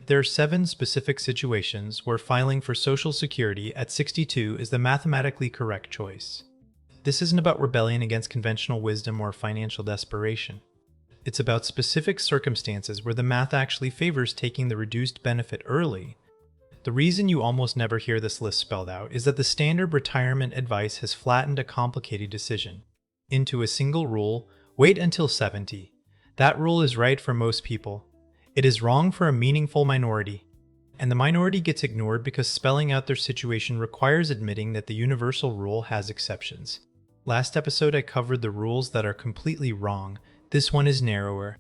There are 7 specific situations where filing for Social Security at 62 is the mathematically correct choice. This isn't about rebellion against conventional wisdom or financial desperation. It's about specific circumstances where the math actually favors taking the reduced benefit early. The reason you almost never hear this list spelled out is that the standard retirement advice has flattened a complicated decision into a single rule: wait until 70. That rule is right for most people. It is wrong for a meaningful minority. And the minority gets ignored because spelling out their situation requires admitting that the universal rule has exceptions. Last episode I covered the rules that are completely wrong. This one is narrower.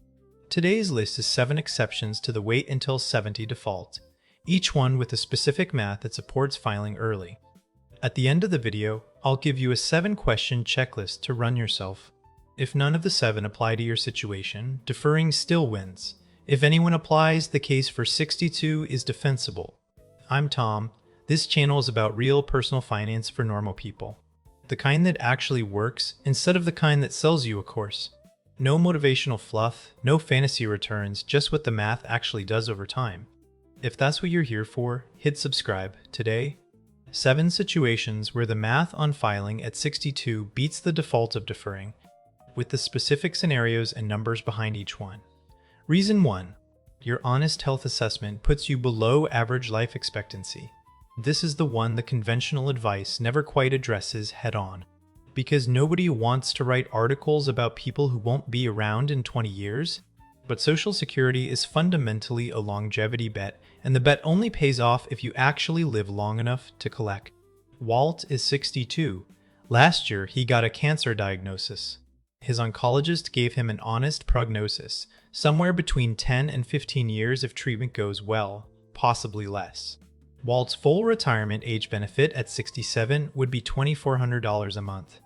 Today's list is 7 exceptions to the wait until 70 default, each one with a specific math that supports filing early. At the end of the video, I'll give you a 7-question checklist to run yourself. If none of the 7 apply to your situation, deferring still wins. If anyone applies, the case for 62 is defensible. I'm Tom. This channel is about real personal finance for normal people. The kind that actually works instead of the kind that sells you a course. No motivational fluff, no fantasy returns, just what the math actually does over time. If that's what you're here for, hit subscribe. Today, 7 situations where the math on filing at 62 beats the default of deferring, with the specific scenarios and numbers behind each one. Reason 1. Your honest health assessment puts you below average life expectancy. This is the one the conventional advice never quite addresses head-on, because nobody wants to write articles about people who won't be around in 20 years. But Social Security is fundamentally a longevity bet, and the bet only pays off if you actually live long enough to collect. Walt is 62. Last year, he got a cancer diagnosis. His oncologist gave him an honest prognosis, somewhere between 10 and 15 years if treatment goes well, possibly less. Walt's full retirement age benefit at 67 would be $2,400 a month.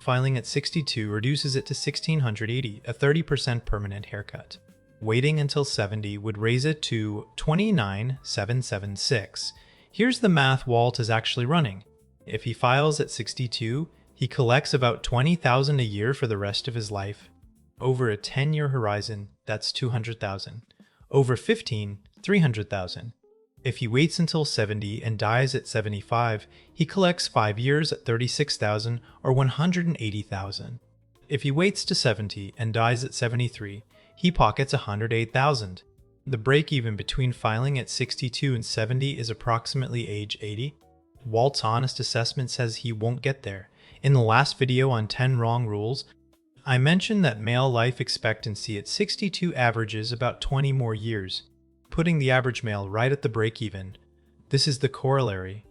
Filing at 62 reduces it to $1,680, a 30% permanent haircut. Waiting until 70 would raise it to $29,776. Here's the math Walt is actually running. If he files at 62, he collects about $20,000 a year for the rest of his life. Over a 10-year horizon, that's $200,000. Over 15, $300,000. If he waits until 70 and dies at 75, he collects 5 years at $36,000 or $180,000. If he waits to 70 and dies at 73, he pockets $108,000. The break-even between filing at 62 and 70 is approximately age 80. Walt's honest assessment says he won't get there. In the last video on 10 wrong rules, I mentioned that male life expectancy at 62 averages about 20 more years, putting the average male right at the break-even. This is the corollary.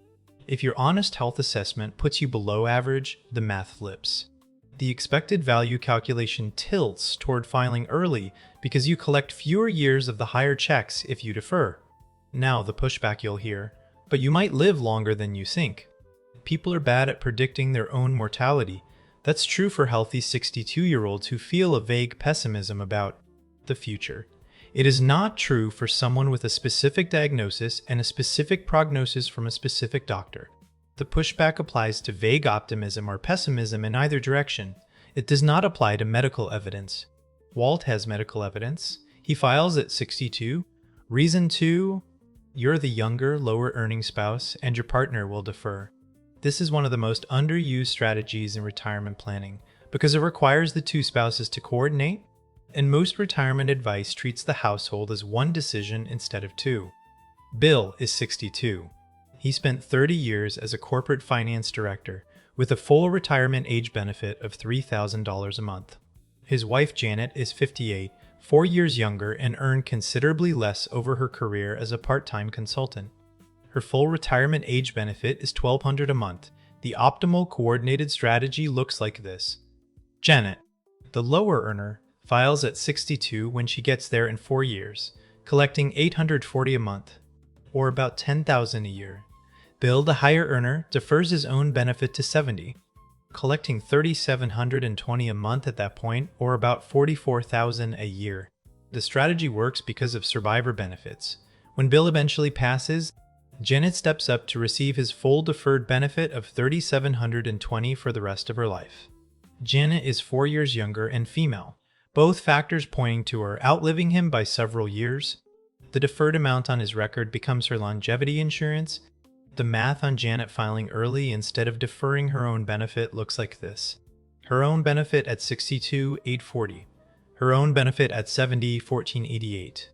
If your honest health assessment puts you below average, the math flips. The expected value calculation tilts toward filing early because you collect fewer years of the higher checks if you defer. Now the pushback you'll hear, but you might live longer than you think. People are bad at predicting their own mortality. That's true for healthy 62-year-olds who feel a vague pessimism about the future. It is not true for someone with a specific diagnosis and a specific prognosis from a specific doctor. The pushback applies to vague optimism or pessimism in either direction. It does not apply to medical evidence. Walt has medical evidence. He files at 62. Reason 2, you're the younger, lower-earning spouse, and your partner will defer. This is one of the most underused strategies in retirement planning because it requires the 2 spouses to coordinate, and most retirement advice treats the household as one decision instead of 2. Bill is 62. He spent 30 years as a corporate finance director with a full retirement age benefit of $3,000 a month. His wife Janet is 58, 4 years younger, and earned considerably less over her career as a part-time consultant. Her full retirement age benefit is $1,200 a month. The optimal coordinated strategy looks like this. Janet, the lower earner, files at 62 when she gets there in 4 years, collecting $840 a month, or about $10,000 a year. Bill, the higher earner, defers his own benefit to 70, collecting $3,720 a month at that point, or about $44,000 a year. The strategy works because of survivor benefits. When Bill eventually passes, Janet steps up to receive his full deferred benefit of $3,720 for the rest of her life. Janet is 4 years younger and female, both factors pointing to her outliving him by several years. The deferred amount on his record becomes her longevity insurance. The math on Janet filing early instead of deferring her own benefit looks like this. Her own benefit at 62, $840. Her own benefit at 70, $1488.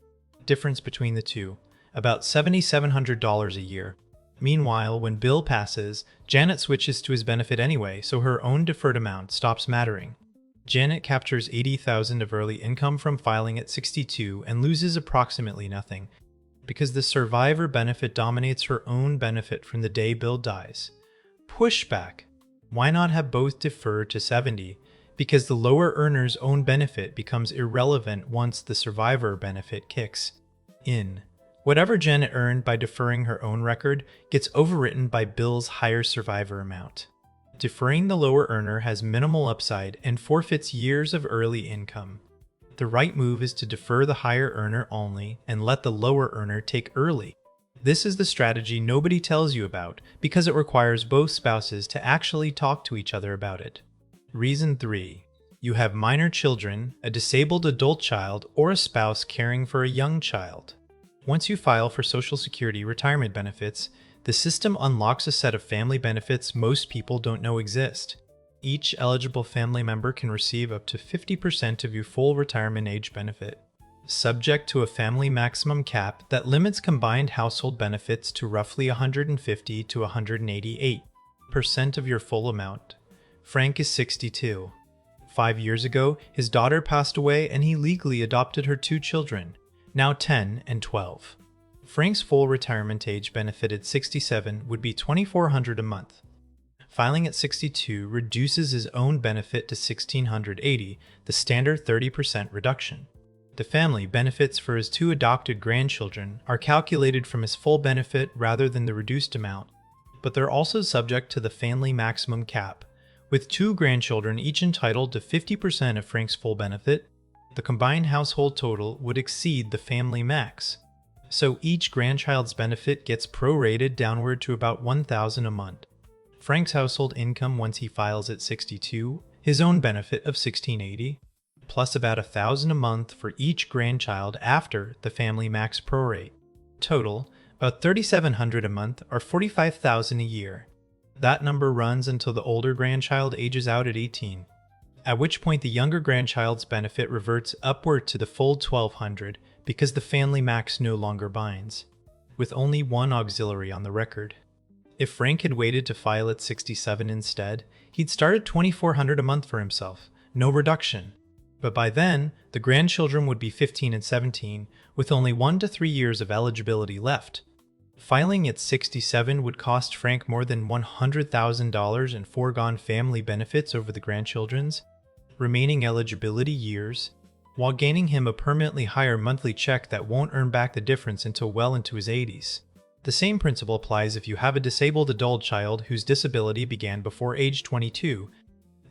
Difference between the two, about $7,700 a year. Meanwhile, when Bill passes, Janet switches to his benefit anyway, so her own deferred amount stops mattering. Janet captures $80,000 of early income from filing at 62 and loses approximately nothing, because the survivor benefit dominates her own benefit from the day Bill dies. Pushback. Why not have both deferred to 70? Because the lower earner's own benefit becomes irrelevant once the survivor benefit kicks in. Whatever Janet earned by deferring her own record gets overwritten by Bill's higher survivor amount. Deferring the lower earner has minimal upside and forfeits years of early income. The right move is to defer the higher earner only and let the lower earner take early. This is the strategy nobody tells you about because it requires both spouses to actually talk to each other about it. Reason 3. You have minor children, a disabled adult child, or a spouse caring for a young child. Once you file for Social Security retirement benefits, the system unlocks a set of family benefits most people don't know exist. Each eligible family member can receive up to 50% of your full retirement age benefit, subject to a family maximum cap that limits combined household benefits to roughly 150 to 188% of your full amount. Frank is 62. 5 years ago, his daughter passed away and he legally adopted her 2 children, now 10 and 12. Frank's full retirement age benefit at 67 would be $2,400 a month. Filing at 62 reduces his own benefit to $1,680, the standard 30% reduction. The family benefits for his 2 adopted grandchildren are calculated from his full benefit rather than the reduced amount, but they're also subject to the family maximum cap. With 2 grandchildren each entitled to 50% of Frank's full benefit, the combined household total would exceed the family max. So each grandchild's benefit gets prorated downward to about $1,000 a month. Frank's household income once he files at 62, his own benefit of $1,680, plus about $1,000 a month for each grandchild after the family max prorate. Total, about $3,700 a month or $45,000 a year. That number runs until the older grandchild ages out at 18, at which point the younger grandchild's benefit reverts upward to the full $1,200 because the family max no longer binds, with only one auxiliary on the record. If Frank had waited to file at 67 instead, he'd start at $2,400 a month for himself, no reduction. But by then, the grandchildren would be 15 and 17, with only 1 to 3 years of eligibility left. Filing at 67 would cost Frank more than $100,000 in foregone family benefits over the grandchildren's remaining eligibility years, while gaining him a permanently higher monthly check that won't earn back the difference until well into his 80s. The same principle applies if you have a disabled adult child whose disability began before age 22.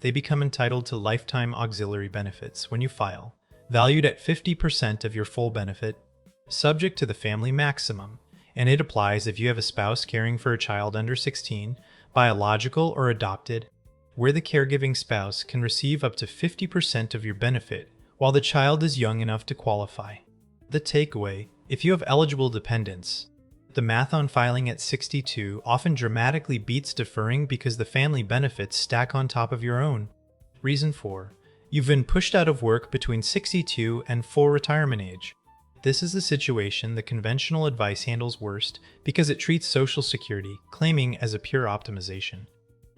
They become entitled to lifetime auxiliary benefits when you file, valued at 50% of your full benefit, subject to the family maximum, and it applies if you have a spouse caring for a child under 16, biological or adopted, where the caregiving spouse can receive up to 50% of your benefit while the child is young enough to qualify. The takeaway, if you have eligible dependents, the math on filing at 62 often dramatically beats deferring because the family benefits stack on top of your own. Reason 4. You've been pushed out of work between 62 and full retirement age. This is the situation the conventional advice handles worst because it treats Social Security claiming as a pure optimization.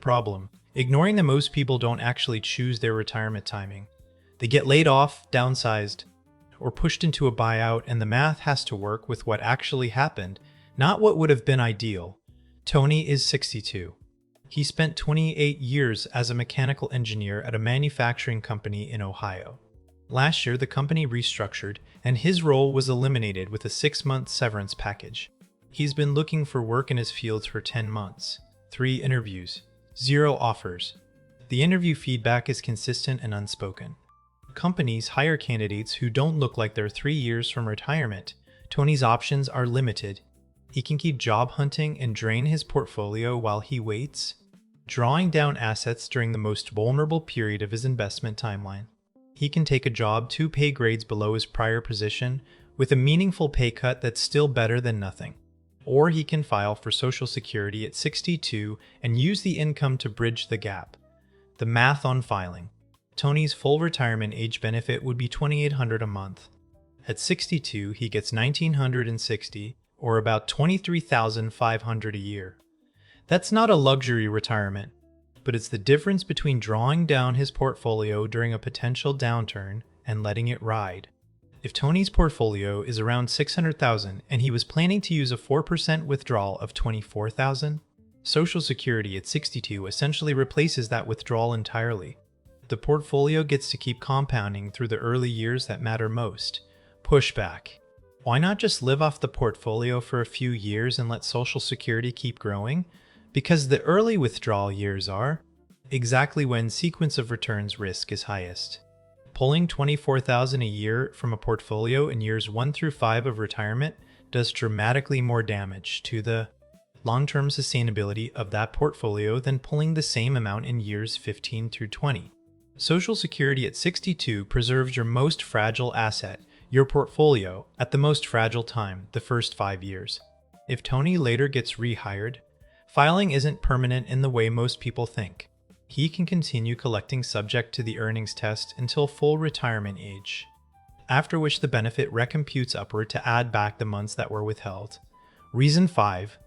Problem: ignoring that most people don't actually choose their retirement timing. They get laid off, downsized, or pushed into a buyout, and the math has to work with what actually happened, not what would have been ideal. Tony is 62. He spent 28 years as a mechanical engineer at a manufacturing company in Ohio. Last year, the company restructured, and his role was eliminated with a 6-month severance package. He's been looking for work in his fields for 10 months. 3 interviews. 0 offers. The interview feedback is consistent and unspoken. Companies hire candidates who don't look like they're 3 years from retirement. Tony's options are limited. He can keep job hunting and drain his portfolio while he waits, drawing down assets during the most vulnerable period of his investment timeline. He can take a job 2 pay grades below his prior position, with a meaningful pay cut that's still better than nothing. Or he can file for Social Security at 62 and use the income to bridge the gap. The math on filing. Tony's full retirement age benefit would be $2,800 a month. At 62, he gets $1,960, or about $23,500 a year. That's not a luxury retirement, but it's the difference between drawing down his portfolio during a potential downturn and letting it ride. If Tony's portfolio is around $600,000 and he was planning to use a 4% withdrawal of $24,000, Social Security at 62 essentially replaces that withdrawal entirely. The portfolio gets to keep compounding through the early years that matter most. Pushback. Why not just live off the portfolio for a few years and let Social Security keep growing? Because the early withdrawal years are exactly when sequence of returns risk is highest. Pulling $24,000 a year from a portfolio in years 1 through 5 of retirement does dramatically more damage to the long-term sustainability of that portfolio than pulling the same amount in years 15 through 20. Social Security at 62 preserves your most fragile asset, your portfolio, at the most fragile time, the first 5 years. If Tony later gets rehired, filing isn't permanent in the way most people think. He can continue collecting subject to the earnings test until full retirement age, after which the benefit recomputes upward to add back the months that were withheld. Reason 5.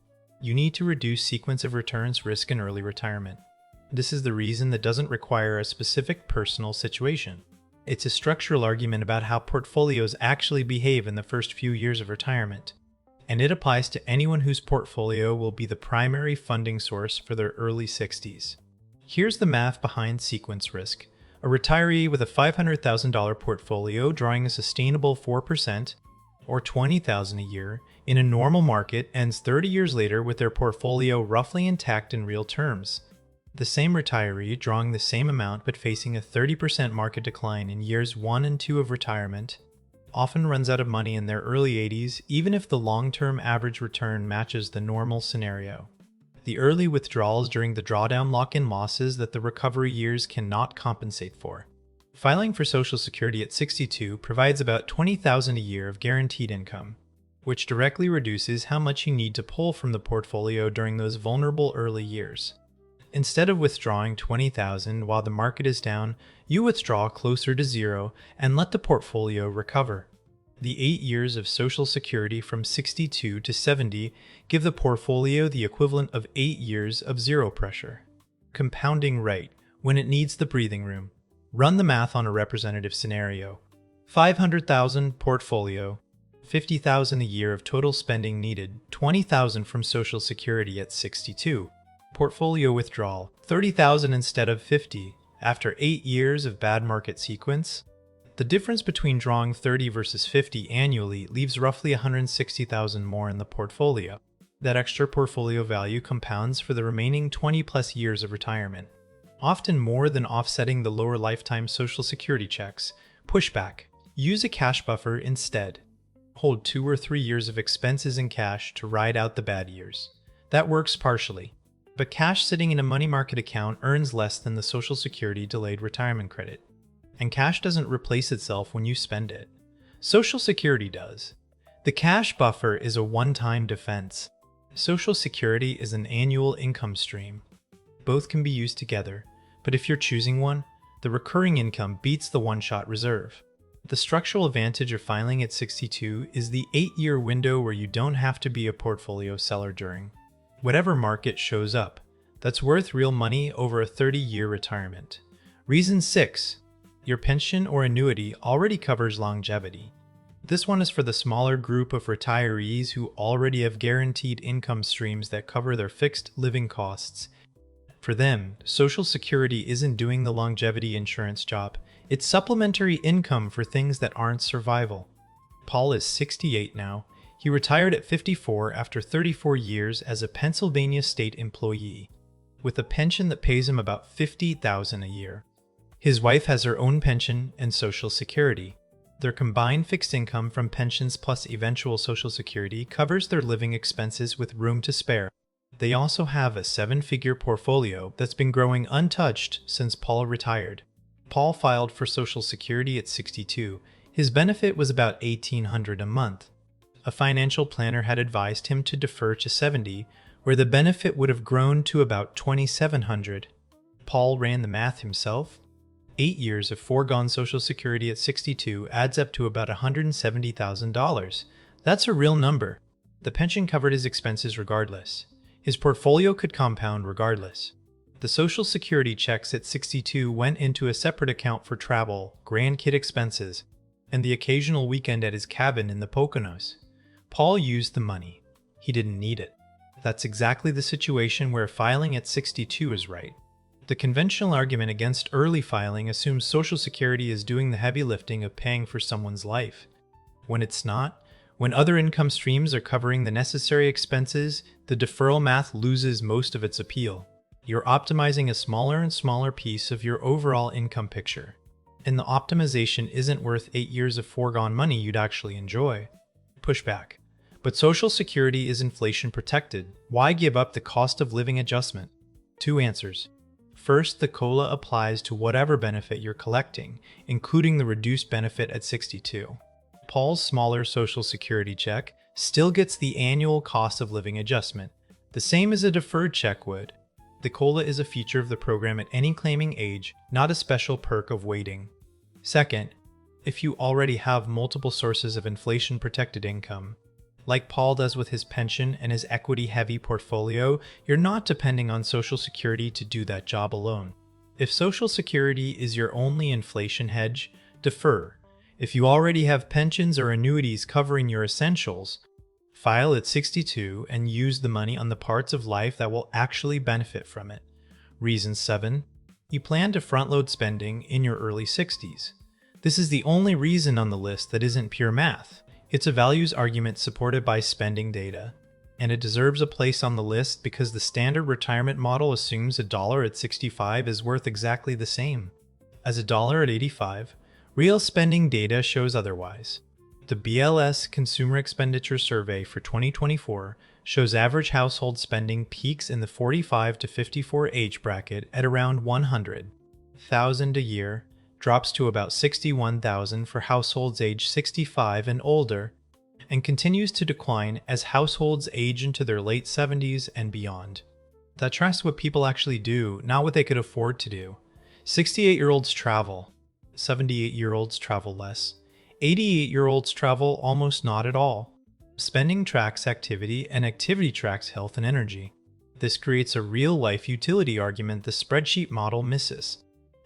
You need to reduce sequence of returns risk in early retirement. This is the reason that doesn't require a specific personal situation. It's a structural argument about how portfolios actually behave in the first few years of retirement, and it applies to anyone whose portfolio will be the primary funding source for their early 60s. Here's the math behind sequence risk. A retiree with a $500,000 portfolio drawing a sustainable 4%, or $20,000 a year, in a normal market ends 30 years later with their portfolio roughly intact in real terms. The same retiree drawing the same amount but facing a 30% market decline in years 1 and 2 of retirement often runs out of money in their early 80s, even if the long-term average return matches the normal scenario. The early withdrawals during the drawdown lock in losses that the recovery years cannot compensate for. Filing for Social Security at 62 provides about $20,000 a year of guaranteed income, which directly reduces how much you need to pull from the portfolio during those vulnerable early years. Instead of withdrawing $20,000 while the market is down, you withdraw closer to zero and let the portfolio recover. The 8 years of Social Security from 62 to 70 give the portfolio the equivalent of 8 years of zero pressure. Compounding right when it needs the breathing room. Run the math on a representative scenario. $500,000 portfolio, $50,000 a year of total spending needed, $20,000 from Social Security at 62. Portfolio withdrawal, $30,000 instead of $50, after 8 years of bad market sequence. The difference between drawing $30 versus $50 annually leaves roughly $160,000 more in the portfolio. That extra portfolio value compounds for the remaining 20-plus years of retirement, often more than offsetting the lower lifetime Social Security checks. Pushback. Use a cash buffer instead. Hold 2 or 3 years of expenses in cash to ride out the bad years. That works partially, but cash sitting in a money market account earns less than the Social Security delayed retirement credit. And cash doesn't replace itself when you spend it. Social Security does. The cash buffer is a one-time defense. Social Security is an annual income stream. Both can be used together, but if you're choosing one, the recurring income beats the one-shot reserve. The structural advantage of filing at 62 is the 8-year window where you don't have to be a portfolio seller during whatever market shows up. That's worth real money over a 30-year retirement. Reason 6. Your pension or annuity already covers longevity. This one is for the smaller group of retirees who already have guaranteed income streams that cover their fixed living costs. For them, Social Security isn't doing the longevity insurance job. It's supplementary income for things that aren't survival. Paul is 68 now. He retired at 54 after 34 years as a Pennsylvania state employee, with a pension that pays him about $50,000 a year. His wife has her own pension and Social Security. Their combined fixed income from pensions plus eventual Social Security covers their living expenses with room to spare. They also have a 7-figure portfolio that's been growing untouched since Paul retired. Paul filed for Social Security at 62, His benefit was about $1,800 a month. A financial planner had advised him to defer to 70, where the benefit would have grown to about $2,700. Paul ran the math himself. 8 years of foregone Social Security at 62 adds up to about $170,000. That's a real number. The pension covered his expenses regardless. His portfolio could compound regardless. The Social Security checks at 62 went into a separate account for travel, grandkid expenses, and the occasional weekend at his cabin in the Poconos. Paul used the money. He didn't need it. That's exactly the situation where filing at 62 is right. The conventional argument against early filing assumes Social Security is doing the heavy lifting of paying for someone's life. When it's not, when other income streams are covering the necessary expenses, the deferral math loses most of its appeal. You're optimizing a smaller and smaller piece of your overall income picture. And the optimization isn't worth 8 years of foregone money you'd actually enjoy. Pushback. But Social Security is inflation protected. Why give up the cost of living adjustment? 2 answers. First, the COLA applies to whatever benefit you're collecting, including the reduced benefit at 62. Paul's smaller Social Security check still gets the annual cost of living adjustment, the same as a deferred check would. The COLA is a feature of the program at any claiming age, not a special perk of waiting. Second, if you already have multiple sources of inflation-protected income, like Paul does with his pension and his equity-heavy portfolio, you're not depending on Social Security to do that job alone. If Social Security is your only inflation hedge, defer. If you already have pensions or annuities covering your essentials, file at 62 and use the money on the parts of life that will actually benefit from it. Reason 7. You plan to front-load spending in your early 60s. This is the only reason on the list that isn't pure math. It's a values argument supported by spending data, and it deserves a place on the list because the standard retirement model assumes $1 at 65 is worth exactly the same as $1 at 85. Real spending data shows otherwise. The BLS Consumer Expenditure Survey for 2024 shows average household spending peaks in the 45 to 54 age bracket at around $100,000 a year, drops to about $61,000 for households age 65 and older, and continues to decline as households age into their late 70s and beyond. That tracks what people actually do, not what they could afford to do. 68-year-olds travel. 78-year-olds travel less. 88-year-olds travel almost not at all. Spending tracks activity, and activity tracks health and energy. This creates a real-life utility argument the spreadsheet model misses.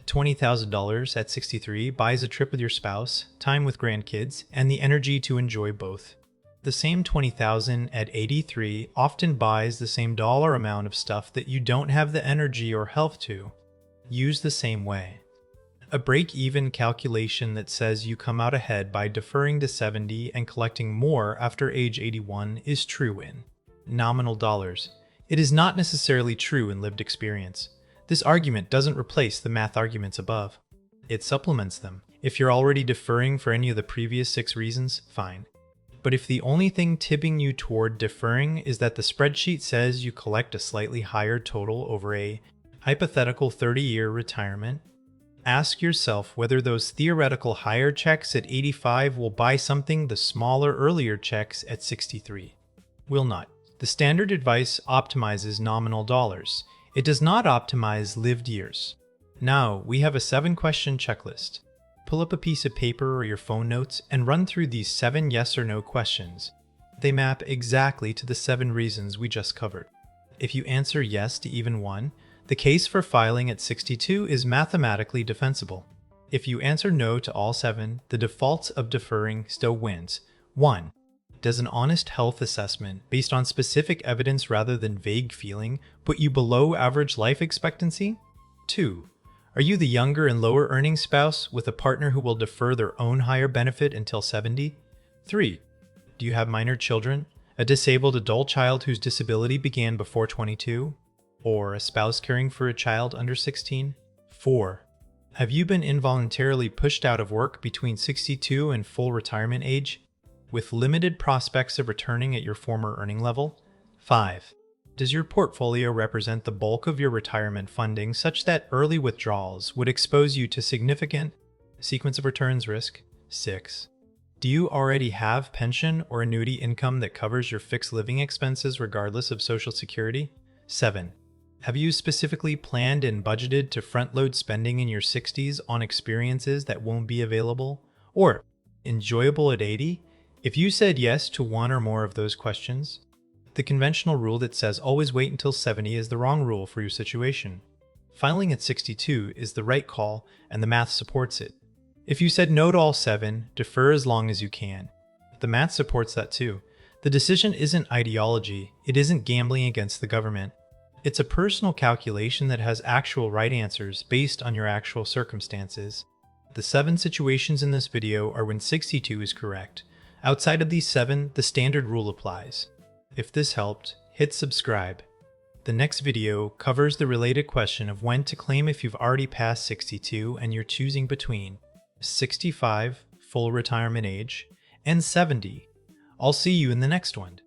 $20,000 at 63 buys a trip with your spouse, time with grandkids, and the energy to enjoy both. The same $20,000 at 83 often buys the same dollar amount of stuff that you don't have the energy or health to. Use the same way. A break-even calculation that says you come out ahead by deferring to 70 and collecting more after age 81 is true in nominal dollars. It is not necessarily true in lived experience. This argument doesn't replace the math arguments above. It supplements them. If you're already deferring for any of the previous 6 reasons, fine. But if the only thing tipping you toward deferring is that the spreadsheet says you collect a slightly higher total over a hypothetical 30-year retirement, ask yourself whether those theoretical higher checks at 85 will buy something the smaller earlier checks at 63 will not. The standard advice optimizes nominal dollars. It does not optimize lived years. Now, we have a 7-question checklist. Pull up a piece of paper or your phone notes and run through these 7 yes or no questions. They map exactly to the 7 reasons we just covered. If you answer yes to even one, the case for filing at 62 is mathematically defensible. If you answer no to all 7, the default of deferring still wins. 1. Does an honest health assessment, based on specific evidence rather than vague feeling, put you below average life expectancy? 2. Are you the younger and lower earning spouse with a partner who will defer their own higher benefit until 70? 3. Do you have minor children, a disabled adult child whose disability began before 22? Or a spouse caring for a child under 16? 4. Have you been involuntarily pushed out of work between 62 and full retirement age, with limited prospects of returning at your former earning level? 5. Does your portfolio represent the bulk of your retirement funding such that early withdrawals would expose you to significant sequence of returns risk? 6. Do you already have pension or annuity income that covers your fixed living expenses regardless of Social Security? 7. Have you specifically planned and budgeted to front-load spending in your 60s on experiences that won't be available or enjoyable at 80? If you said yes to one or more of those questions, the conventional rule that says always wait until 70 is the wrong rule for your situation. Filing at 62 is the right call, and the math supports it. If you said no to all 7, defer as long as you can. The math supports that too. The decision isn't ideology, it isn't gambling against the government. It's a personal calculation that has actual right answers based on your actual circumstances. The 7 situations in this video are when 62 is correct. Outside of these 7, the standard rule applies. If this helped, hit subscribe. The next video covers the related question of when to claim if you've already passed 62 and you're choosing between 65, full retirement age, and 70. I'll see you in the next one.